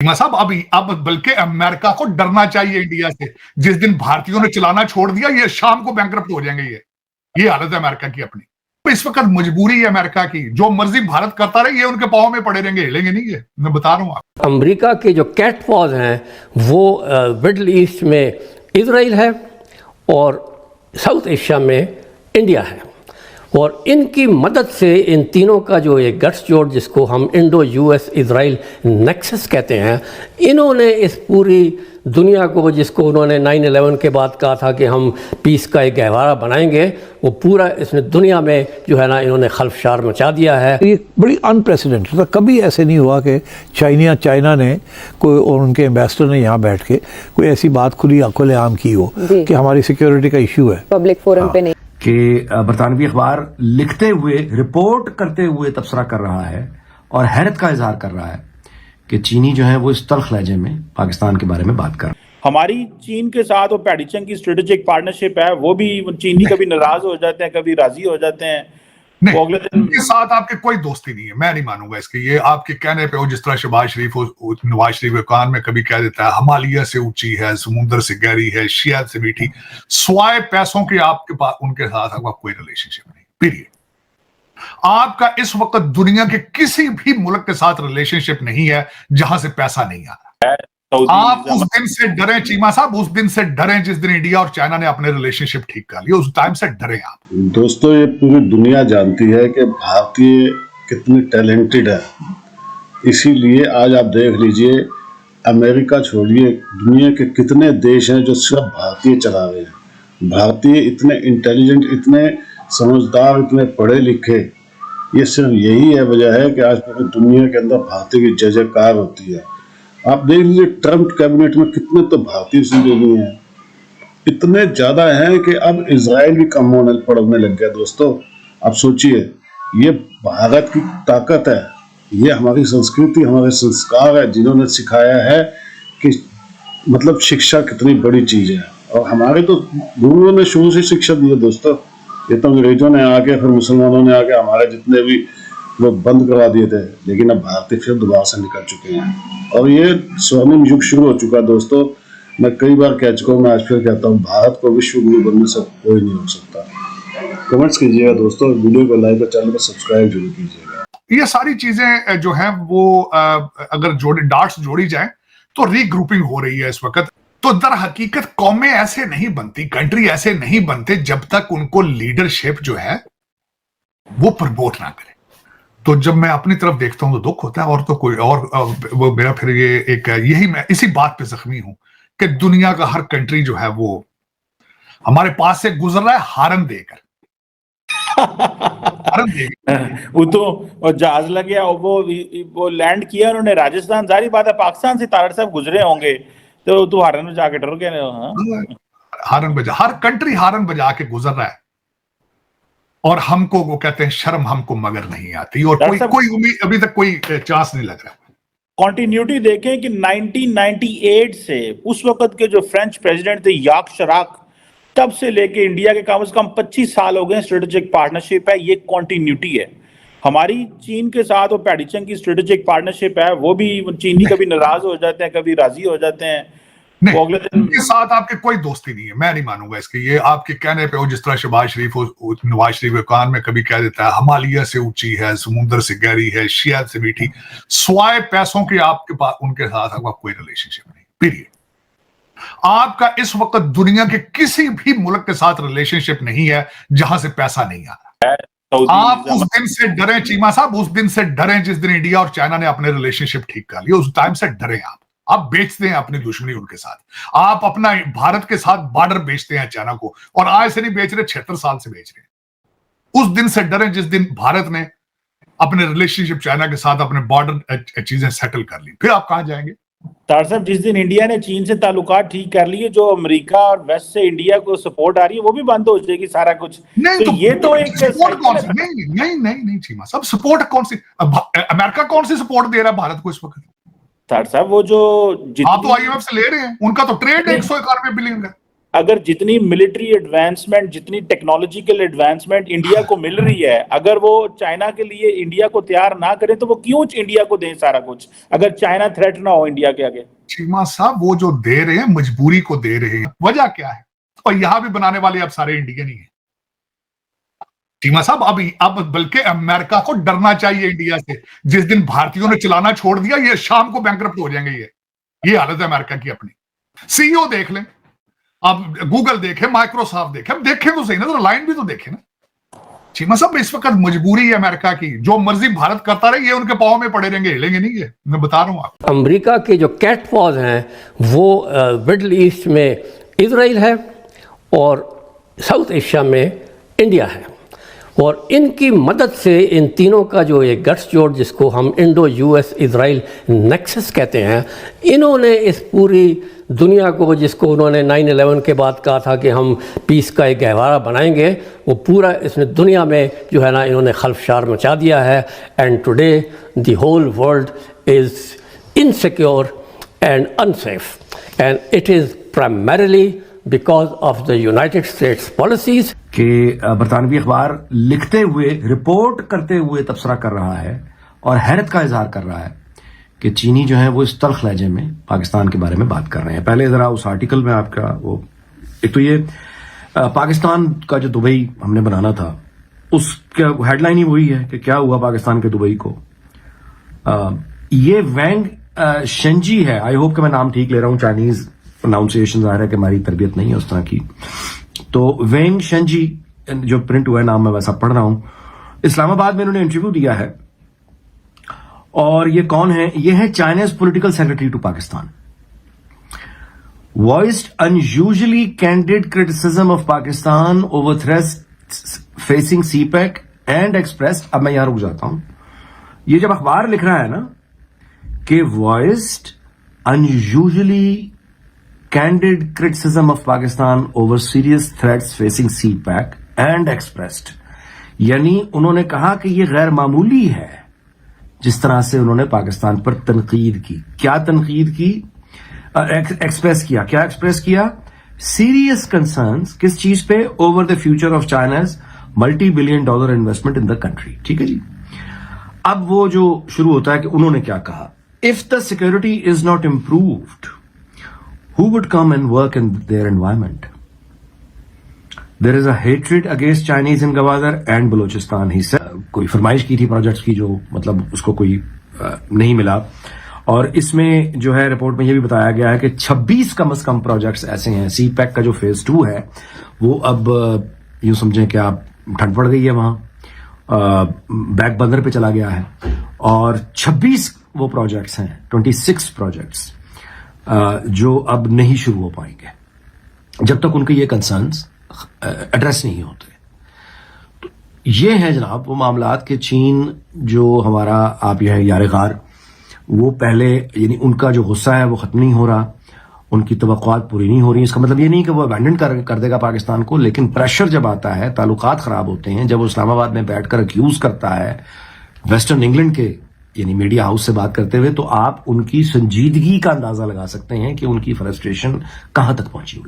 साहब अब बल्कि अमेरिका को डरना चाहिए इंडिया से। जिस दिन भारतीयों ने चलाना छोड़ दिया, ये शाम को बैंकरप्ट हो जाएंगे। ये हालत है अमेरिका की अपनी। तो इस वक्त मजबूरी है अमेरिका की, जो मर्जी भारत करता रहे, ये उनके पांव में पड़े रहेंगे, हिलेंगे नहीं। ये मैं बता रहा हूं आप। अमेरिका के जो कैट पॉज हैं वो मिडल ईस्ट में इजराइल है और साउथ एशिया में इंडिया है, और इनकी मदद से इन तीनों का जो एक गठजोड़ जिसको हम इंडो यूएस इजराइल नेक्सस कहते हैं, इन्होंने इस पूरी दुनिया को, जिसको उन्होंने 9/11 के बाद कहा था कि हम पीस का एक गहवारा बनाएंगे, वो पूरा इसने दुनिया में जो है ना इन्होंने खलफशार मचा दिया है। ये बड़ी अनप्रेसिडेंटेड था। कभी ऐसे नहीं हुआ कि चाइना ने कोई और उनके एम्बेसडर ने यहाँ बैठ के कोई ऐसी बात खुलेआम की हो कि हमारी सिक्योरिटी का इशू है पब्लिक फोरम पे नहीं। कि बरतानवी अखबार लिखते हुए, रिपोर्ट करते हुए तबसरा कर रहा है और हैरत का इजहार कर रहा है कि चीनी जो है वो इस तल्ख लहजे में पाकिस्तान के बारे में बात कर रहा है। हमारी चीन के साथ वो पैडीचंग की स्ट्रेटेजिक पार्टनरशिप है, वो भी चीनी कभी नाराज हो जाते हैं, कभी राजी हो जाते हैं। नहीं, उनके साथ आपके कोई दोस्ती नहीं है, मैं नहीं मानूंगा इसके। ये आपके कहने पे हो, जिस तरह शहबाज शरीफ नवाज शरीफ के कान में कभी कह देता है हिमालय से ऊंची है, समुद्र से गहरी है, शियाद से मीठी। स्वाय पैसों के आपके पास उनके साथ आपका कोई रिलेशनशिप नहीं, पीरियड। आपका इस वक्त दुनिया के किसी भी मुल्क के साथ रिलेशनशिप नहीं है जहां से पैसा नहीं आ रहा। आप उस दिन से डरे चीमा साहब, उस दिन से डरे जिस दिन इंडिया और चाइना ने अपने रिलेशनशिप ठीक कर लिए, उस टाइम से डरे आप। दोस्तों, ये पूरी दुनिया जानती है कि भारतीय कितने टैलेंटेड है। इसीलिए आज आप देख लीजिए, अमेरिका छोड़िए, दुनिया के कितने देश हैं जो सिर्फ भारतीय चला रहे हैं। भारतीय इतने इंटेलिजेंट, इतने समझदार, इतने पढ़े लिखे, ये सिर्फ यही है वजह है कि आज पूरी दुनिया के अंदर भारतीय की जय जयकार होती है। आप देख लीजिए, ट्रंप कैबिनेट में कितने तो भारतीय सहयोगी हैं, इतने ज्यादा हैं कि अब इजराइल भी कम पड़ने लग गया। दोस्तों, आप सोचिए, ये भारत की ताकत है, ये हमारी संस्कृति, हमारे संस्कार है, जिन्होंने सिखाया है कि मतलब शिक्षा कितनी बड़ी चीज है। और हमारे तो गुरुओं ने शुरू से शिक्षा दी है दोस्तों। ये तो अंग्रेजों ने आके, फिर मुसलमानों ने आके हमारे जितने भी लोग बंद करवा दिए थे, लेकिन अब भारतीय फिर दोबारा से निकल चुके हैं और ये स्वर्णिम युग शुरू हो चुका है। दोस्तों, मैं कई बार कह चुका हूँ, मैं आज फिर कहता हूँ, भारत को विश्व गुरु बनने से कोई नहीं हो सकता। कमेंट्स कीजिएगा दोस्तों, वीडियो को लाइक और चैनल को सब्सक्राइब जरूर कीजिएगा। ये सारी चीजें जो हैं वो अगर डार्ट्स जोड़ी जाए तो रीग्रुपिंग हो रही है इस वक्त। तो दर हकीकत कौमें ऐसे नहीं बनती, कंट्री ऐसे नहीं बनते जब तक उनको लीडरशिप जो है वो प्रमोट ना करे। तो जब मैं अपनी तरफ देखता हूं तो दुख होता है, और तो कोई और वो मेरा फिर ये एक यही, मैं इसी बात पे जख्मी हूं कि दुनिया का हर कंट्री जो है वो हमारे पास से गुजर रहा है हारन देकर। वो तो जहाज लग गया, वो लैंड किया उन्होंने राजस्थान। जारी बात है, पाकिस्तान से तारड़ साहब गुजरे होंगे तो तू हारन में जाके डर गया। हारन बजा, हर कंट्री हारन बजा के गुजर रहा है, और हमको वो कहते हैं शर्म हमको मगर नहीं आती, और कोई उम्मीद अभी तक कोई चांस नहीं लग रहा। कॉन्टिन्यूटी देखें कि 1998 से उस वक्त के जो फ्रेंच प्रेसिडेंट थे याक शराक, तब से लेके इंडिया के कम से कम 25 साल हो गए स्ट्रेटेजिक पार्टनरशिप है। ये कॉन्टिन्यूटी है हमारी चीन के साथ। वो पैडीचंग की स्ट्रेटेजिक पार्टनरशिप है, वो भी चीनी कभी नाराज हो जाते हैं, कभी राजी हो जाते हैं। नहीं, उनके साथ आपके कोई दोस्ती नहीं है, मैं नहीं मानूंगा इसके। ये आपके कहने पे हो, जिस तरह शहबाज शरीफ नवाज शरीफ के कान में कभी कह देता है हिमालय से ऊंची है, समुद्र से गहरी है, शियाद से मीठी। स्वाय पैसों के आपके पास उनके साथ आपका कोई रिलेशनशिप नहीं, पीरियड। आपका इस वक्त दुनिया के किसी भी मुल्क के साथ रिलेशनशिप नहीं है जहां से पैसा नहीं आ रहा। आप उस दिन से डरे चीमा साहब, उस दिन से डरे जिस दिन इंडिया और चाइना ने अपने रिलेशनशिप ठीक कर लिए, उस टाइम से डरे आप बेचते हैं अपनी दुश्मनी उनके साथ। आप अपना भारत के साथ बॉर्डर बेचते हैं चाइना को, और आज से नहीं बेच रहे, 76 साल से बेच रहे हैं। उस दिन से डरे जिस दिन भारत ने अपने रिलेशनशिप चाइना के साथ, अपने बॉर्डर चीजें सेटल कर ली, फिर आप कहां जाएंगे? तार साहब, जिस दिन इंडिया ने चीन से ताल्लुकात ठीक कर लिए, जो अमेरिका और वेस्ट से इंडिया को सपोर्ट आ रही है, वो भी बंद हो जाएगी सारा कुछ। नहीं, तो ये तो एक सपोर्ट कौन सी? नहीं चीमा साहब, सपोर्ट कौन सी? अमेरिका कौन सी सपोर्ट दे रहा है भारत को इस वक्त? तार साहब, वो जो आप तो IMF से ले रहे हैं, उनका तो ट्रेड 191 बिलियन का। अगर जितनी मिलिट्री एडवांसमेंट, जितनी टेक्नोलॉजिकल एडवांसमेंट इंडिया को मिल रही है, अगर वो चाइना के लिए इंडिया को तैयार ना करें तो वो क्यों इंडिया को दें सारा कुछ, अगर चाइना थ्रेट ना हो इंडिया के आगे? चीमा साहब वो जो दे रहे हैं मजबूरी को दे रहे हैं, वजह क्या है? और यहां भी बनाने वाले अब सारे इंडियन ही हैं चीमा साहब। अब बल्कि अमेरिका को डरना चाहिए इंडिया से। जिस दिन भारतीयों ने चलाना छोड़ दिया, ये शाम को बैंकरप्ट हो जाएंगे। ये हालत है अमेरिका की अपनी। सीईओ देख लें, अब गूगल देखें, माइक्रोसॉफ्ट देखें, अब देखें तो सही ना, तो लाइन भी तो देखें ना चीमा साहब। इस वक्त मजबूरी है अमेरिका की, जो मर्जी भारत करता रहे, ये उनके पांव में पड़े रहेंगे, हिलेंगे नहीं। ये मैं बता रहा हूं आपको। अमेरिका के जो कैटपॉज हैं वो मिडल ईस्ट में इजराइल है और साउथ एशिया में इंडिया है, और इनकी मदद से इन तीनों का जो ये गठजोड़, जिसको हम इंडो यूएस इजराइल नेक्सस कहते हैं, इन्होंने इस पूरी दुनिया को, जिसको उन्होंने 9/11 के बाद कहा था कि हम पीस का एक गहवारा बनाएंगे, वो पूरा इसने दुनिया में जो है ना, इन्होंने खलफशार मचा दिया है। And today the whole world is insecure and unsafe, and it is primarily because of the United States policies. कि बरतानवी अखबार लिखते हुए, रिपोर्ट करते हुए तबसरा कर रहा है और हैरत का इजहार कर रहा है कि चीनी जो है वो इस तल्ख लहजे में पाकिस्तान के बारे में बात कर रहे हैं। पहले जरा उस आर्टिकल में आपका वो, एक तो ये पाकिस्तान का जो दुबई हमने बनाना था, उसका हेडलाइन ही वही है कि क्या हुआ पाकिस्तान के दुबई को। ये वैंग शेंजी है, आई होप कि मैं नाम ठीक ले रहा हूं, चाइनीज प्रोनाउंसिएशन आ रहा है कि हमारी तरबियत नहीं है उस तरह की। तो वेंग शेंजी जो प्रिंट हुआ है, नाम मैं वैसा पढ़ रहा हूं, इस्लामाबाद में इन्होंने इंटरव्यू दिया है। और ये कौन है? ये है Chinese political secretary to Pakistan. Voiced unusually candid criticism of Pakistan over threats facing CPEC and expressed. अब मैं यहां रुक जाता हूं। ये जब अखबार लिख रहा है ना कि voiced unusually candid criticism of Pakistan over serious threats facing CPAC and expressed, यानी उन्होंने कहा कि यह गैर मामूली है जिस तरह से उन्होंने पाकिस्तान पर तनकीद की। क्या तनकीद की? एक्सप्रेस किया। क्या एक्सप्रेस किया? Serious concerns. किस चीज पे? Over the future of China's $multi-billion investment in the country. ठीक है जी। अब वो जो शुरू होता है कि उन्होंने क्या कहा, if the security is not improved, who would come and work in their environment? There is a hatred against Chinese in Gwadar and Balochistan, he said. कोई फरमाइश की थी प्रोजेक्ट्स की, जो मतलब उसको कोई नहीं मिला। और इसमें जो है रिपोर्ट में यह भी बताया गया है कि 26 कम से कम प्रोजेक्ट्स ऐसे हैं। सीपैक का जो फेज 2 है वो अब यूं समझें कि आप ठंड पड़ गई है वहां, बैक बंदर पे चला गया है। और 26 वो प्रोजेक्ट्स हैं, 26 प्रोजेक्ट्स जो अब नहीं शुरू हो पाएंगे जब तक उनके ये कंसर्न्स एड्रेस नहीं होते। तो ये है जनाब वो मामलात के चीन जो हमारा आप यह यार वो पहले, यानी उनका जो गुस्सा है वो खत्म नहीं हो रहा, उनकी तवक्कुआत पूरी नहीं हो रही। इसका मतलब ये नहीं कि वो अबैंडन कर देगा पाकिस्तान को, लेकिन प्रेशर जब आता है, ताल्लुकात खराब होते हैं, जब वो इस्लामाबाद में बैठकर अक्यूज करता है वेस्टर्न इंग्लैंड के यानी मीडिया हाउस से बात करते हुए, तो आप उनकी संजीदगी का अंदाजा लगा सकते हैं कि उनकी फ्रस्ट्रेशन कहां तक पहुंची हुई।